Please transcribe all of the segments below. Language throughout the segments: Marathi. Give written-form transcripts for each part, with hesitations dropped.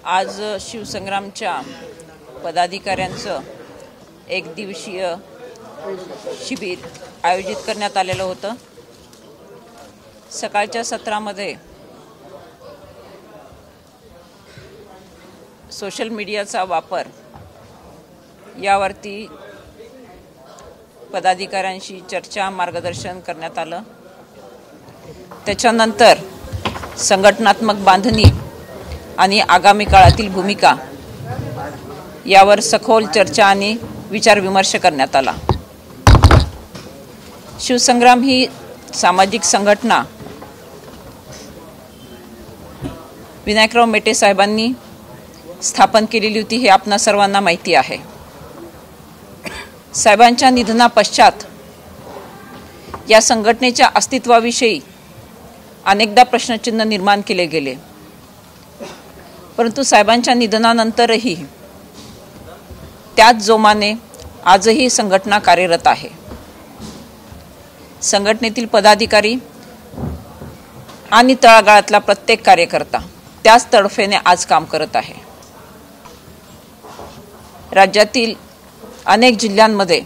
आज शिवसंग्रामच्या पदाधिकाऱ्यांचं एक दिवसीय शिबिर आयोजित करण्यात आलेलं होतं। सकाळच्या सत्रामध्ये सोशल मीडियाचा वापर यावरती पदाधिकाऱ्यांशी चर्चा मार्गदर्शन करण्यात आलं। त्याच्यानंतर संघटनात्मक बांधणी आणि आगामी काळातील भूमिका यावर सखोल चर्चा आणि विचारविमर्श करण्यात आला। शिवसंग्राम ही सामाजिक संघटना विनायकराव मेटे साहेबांनी स्थापन केलेली होती, हे आपणा सर्वांना माहिती आहे। साहेबांच्या निधनापश्चात या संघटनेच्या अस्तित्वाविषयी अनेकदा प्रश्नचिन्ह निर्माण केले गेले, परंतु साहेबांच्या निधनानंतरही त्याच जोमाने आजही संघटना कार्यरत आहे। संघटनेतील पदाधिकारी आणि तळागाळातला प्रत्येक कार्यकर्ता त्याच तडफेने आज काम करत आहे। राज्यातील अनेक जिल्ह्यांमध्ये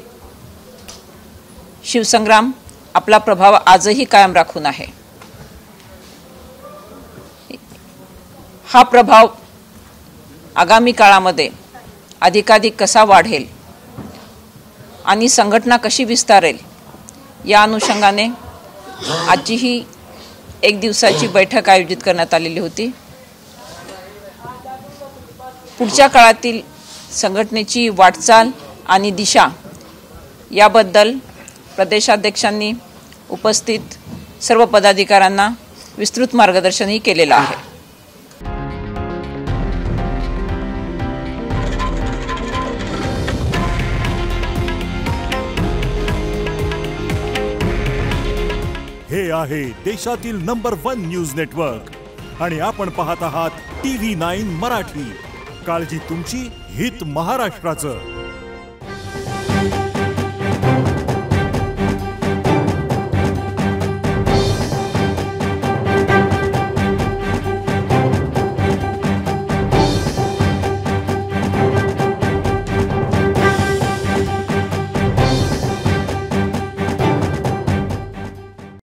शिवसंग्राम आपला प्रभाव आजही कायम राखून आहे। हा प्रभाव आगामी काळामध्ये अधिकाधिक कसा वाढेल आणि संघटना कशी विस्तारेल या अनुषंगाने आजची ही एक दिवसाची बैठक आयोजित करण्यात आलेली होती। पुढच्या काळातील संघटनेची वाटचाल आणि दिशा याबद्दल प्रदेशाध्यक्षांनी उपस्थित सर्व पदाधिकाऱ्यांना विस्तृत मार्गदर्शनही केलेलं आहे। हे आहे देशातील नंबर 1 न्यूज नेटवर्क आणि आपण पाहत आहात TV9 मराठी। काळजी तुमची, हित महाराष्ट्राचं।